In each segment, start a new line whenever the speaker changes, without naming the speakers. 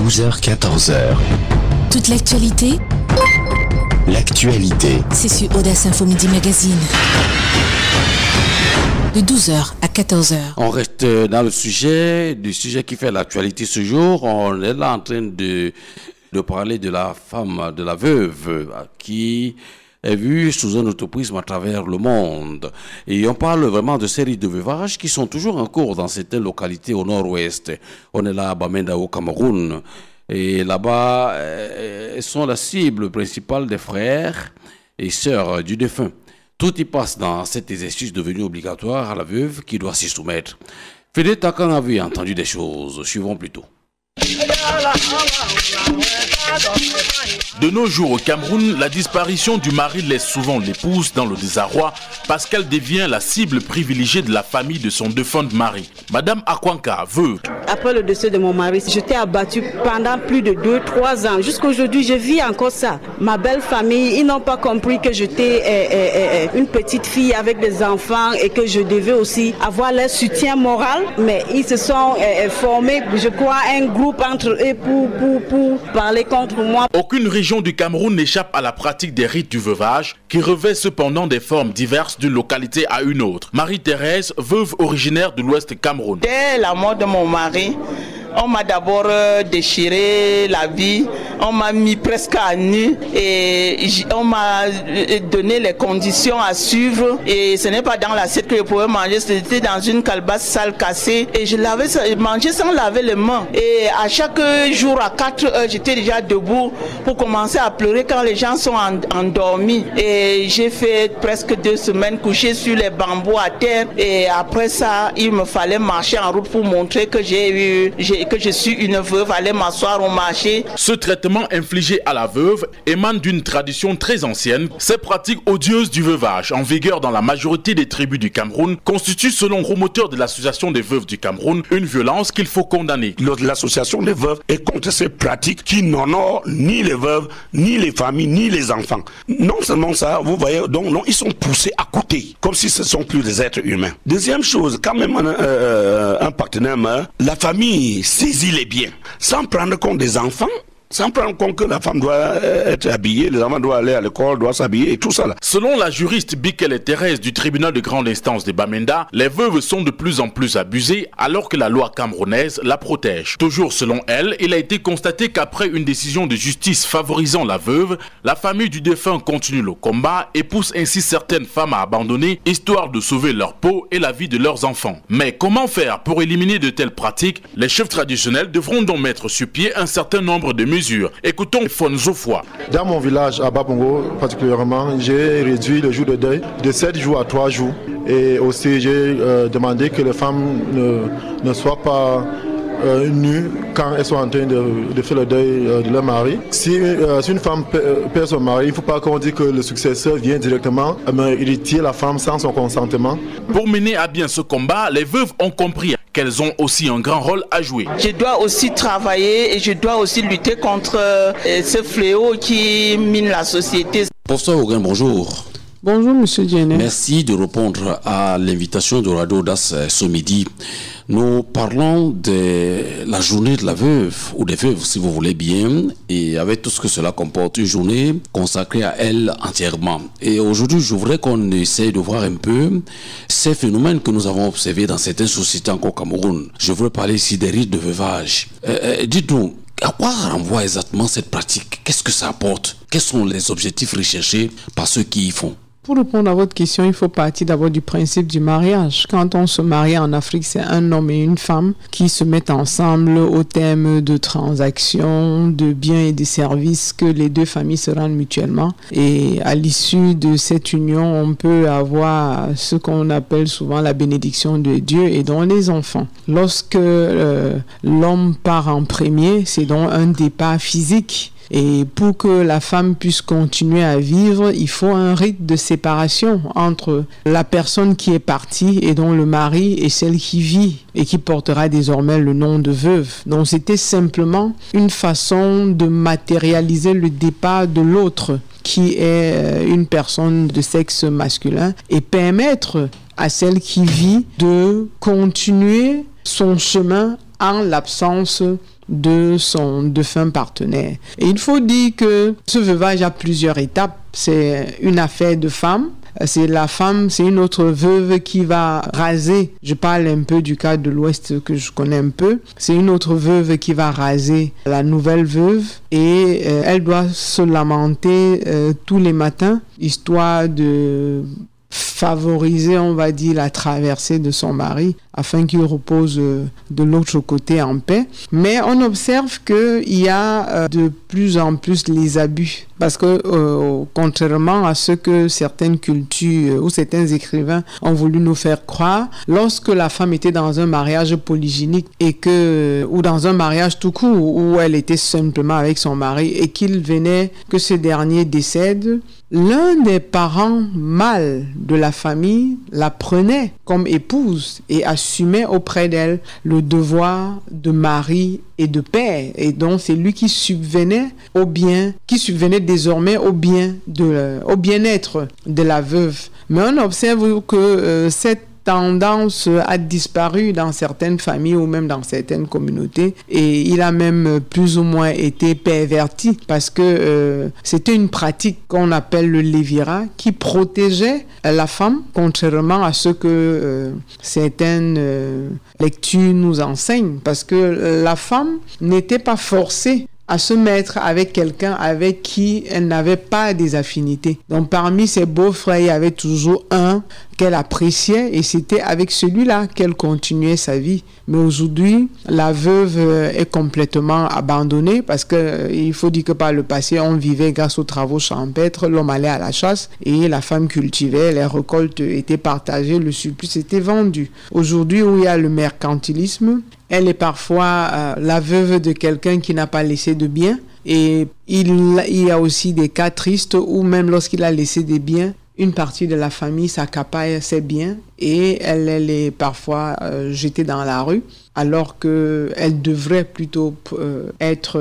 12h-14h.
Toute l'actualité,
c'est
sur Audace Info Midi Magazine. De 12h à 14h.
On reste dans le sujet qui fait l'actualité ce jour. On est là en train de parler de la femme, de la veuve, qui est vue sous un autoprisme à travers le monde. Et on parle vraiment de séries de veuvages qui sont toujours en cours dans certaines localités au nord-ouest. On est là à Bamenda au Cameroun. Et là-bas, elles sont la cible principale des frères et sœurs du défunt. Tout y passe dans cet exercice devenu obligatoire à la veuve qui doit s'y soumettre. Fédé Takan avait entendu des choses. Suivons plutôt.
De nos jours au Cameroun, la disparition du mari laisse souvent l'épouse dans le désarroi parce qu'elle devient la cible privilégiée de la famille de son défunt mari. Madame Akwanka, veuve.
Après le décès de mon mari, j'étais abattue pendant plus de 2-3 ans. Jusqu'à aujourd'hui, je vis encore ça. Ma belle famille, ils n'ont pas compris que j'étais une petite fille avec des enfants et que je devais aussi avoir leur soutien moral. Mais ils se sont formés, je crois, un groupe entre eux pour parler contre moi.
Aucune région du Cameroun n'échappe à la pratique des rites du veuvage qui revêt cependant des formes diverses d'une localité à une autre. Marie-Thérèse, veuve originaire de l'Ouest Cameroun.
Dès la mort de mon mari, on m'a d'abord déchiré la vie, on m'a mis presque à nu et on m'a donné les conditions à suivre. Et ce n'est pas dans l'assiette que je pouvais manger, c'était dans une calebasse sale cassée. Et je mangeais sans laver les mains. Et à chaque jour, à 4 heures, j'étais déjà debout pour commencer à pleurer quand les gens sont endormis. Et j'ai fait presque 2 semaines couché sur les bambous à terre. Et après ça, il me fallait marcher en route pour montrer que que je suis une veuve, aller m'asseoir au marché.
Ce traitement infligé à la veuve émane d'une tradition très ancienne. Ces pratiques odieuses du veuvage, en vigueur dans la majorité des tribus du Cameroun, constituent, selon le promoteur de l'association des veuves du Cameroun, une violence qu'il faut condamner.
L'association des veuves est contre ces pratiques qui n'honorent ni les veuves, ni les familles, ni les enfants. Non seulement ça, vous voyez, donc non, ils sont poussés à côté, comme si ce ne sont plus des êtres humains. Deuxième chose, quand même un partenaire meurt, la famille saisit les biens, sans prendre compte des enfants, sans prendre compte que la femme doit être habillée, les enfants doivent aller à l'école, doivent s'habiller et tout ça là.
Selon la juriste Bikele Thérèse du tribunal de grande instance de Bamenda, les veuves sont de plus en plus abusées alors que la loi camerounaise la protège. Toujours selon elle, il a été constaté qu'après une décision de justice favorisant la veuve, la famille du défunt continue le combat et pousse ainsi certaines femmes à abandonner, histoire de sauver leur peau et la vie de leurs enfants. Mais comment faire pour éliminer de telles pratiques? Les chefs traditionnels devront donc mettre sur pied un certain nombre de mesures. Écoutons Fonzo Foy.
Dans mon village, à Babongo particulièrement, j'ai réduit le jour de deuil de 7 jours à 3 jours. Et aussi, j'ai demandé que les femmes ne soient pas nues quand elles sont en train de faire le deuil de leur mari. Si une femme perd son mari, il ne faut pas qu'on dise que le successeur vient directement hériter la femme sans son consentement.
Pour mener à bien ce combat, les veuves ont compris qu'elles ont aussi un grand rôle à jouer.
Je dois aussi travailler et je dois aussi lutter contre ce fléau qui mine la société.
Professeur Auguin, bonjour.
Bonjour, monsieur Diennet.
Merci de répondre à l'invitation de Radio Audace ce midi. Nous parlons de la journée de la veuve, ou des veuves si vous voulez bien, et avec tout ce que cela comporte, une journée consacrée à elle entièrement. Et aujourd'hui, je voudrais qu'on essaye de voir un peu ces phénomènes que nous avons observés dans certaines sociétés encore au Cameroun. Je voudrais parler ici des rites de veuvage. Dites-nous, à quoi renvoie exactement cette pratique? Qu'est-ce que ça apporte? Quels sont les objectifs recherchés par ceux qui y font?
Pour répondre à votre question, il faut partir d'abord du principe du mariage. Quand on se marie en Afrique, c'est un homme et une femme qui se mettent ensemble au thème de transactions, de biens et de services que les deux familles se rendent mutuellement. Et à l'issue de cette union, on peut avoir ce qu'on appelle souvent la bénédiction de Dieu et donc les enfants. Lorsque l'homme part en premier, c'est donc un départ physique. Et pour que la femme puisse continuer à vivre, il faut un rite de séparation entre la personne qui est partie et dont le mari et celle qui vit et qui portera désormais le nom de veuve. Donc c'était simplement une façon de matérialiser le départ de l'autre qui est une personne de sexe masculin et permettre à celle qui vit de continuer son chemin en l'absence de son défunt partenaire. Et il faut dire que ce veuvage a plusieurs étapes. C'est une affaire de femme. C'est la femme, c'est une autre veuve qui va raser. Je parle un peu du cas de l'Ouest que je connais un peu. C'est une autre veuve qui va raser la nouvelle veuve et elle doit se lamenter tous les matins, histoire de favoriser, on va dire, la traversée de son mari afin qu'il repose de l'autre côté en paix. Mais on observe qu'il y a de plus en plus les abus. Parce que, contrairement à ce que certaines cultures ou certains écrivains ont voulu nous faire croire, lorsque la femme était dans un mariage polygynique ou dans un mariage tout court où elle était simplement avec son mari et qu'il venait que ce dernier décède, l'un des parents mâles de la famille la prenait comme épouse et assumait auprès d'elle le devoir de mari et de père. Et donc, c'est lui qui subvenait au bien, qui subvenait désormais au bien-être de la veuve. Mais on observe que cette tendance a disparu dans certaines familles ou même dans certaines communautés et il a même plus ou moins été perverti parce que c'était une pratique qu'on appelle le lévirat qui protégeait la femme contrairement à ce que certaines lectures nous enseignent parce que la femme n'était pas forcée à se mettre avec quelqu'un avec qui elle n'avait pas des affinités. Donc parmi ses beaux-frères, il y avait toujours un qu'elle appréciait et c'était avec celui-là qu'elle continuait sa vie. Mais aujourd'hui, la veuve est complètement abandonnée parce que il faut dire que par le passé, on vivait grâce aux travaux champêtres, l'homme allait à la chasse et la femme cultivait, les récoltes étaient partagées, le surplus était vendu. Aujourd'hui, où il y a le mercantilisme, elle est parfois la veuve de quelqu'un qui n'a pas laissé de biens. Et il y a aussi des cas tristes où même lorsqu'il a laissé des biens, une partie de la famille s'accapare ses biens et elle est parfois jetée dans la rue alors qu'elle devrait plutôt être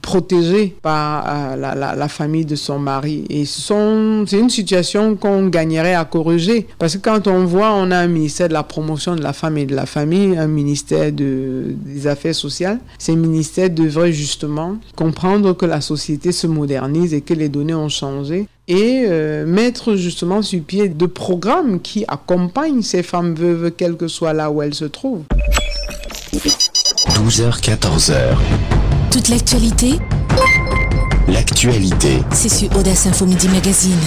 protégée par la famille de son mari. Et c'est une situation qu'on gagnerait à corriger parce que quand on voit, on a un ministère de la promotion de la femme et de la famille, un ministère des affaires sociales. Ces ministères devraient justement comprendre que la société se modernise et que les données ont changé et mettre justement sur pied de programmes qui accompagnent ces femmes veuves, quelle que soit là où elles se trouvent.
12h, 14h.
Toute l'actualité,
L'actualité.
c'est sur Audace Info Midi Magazine.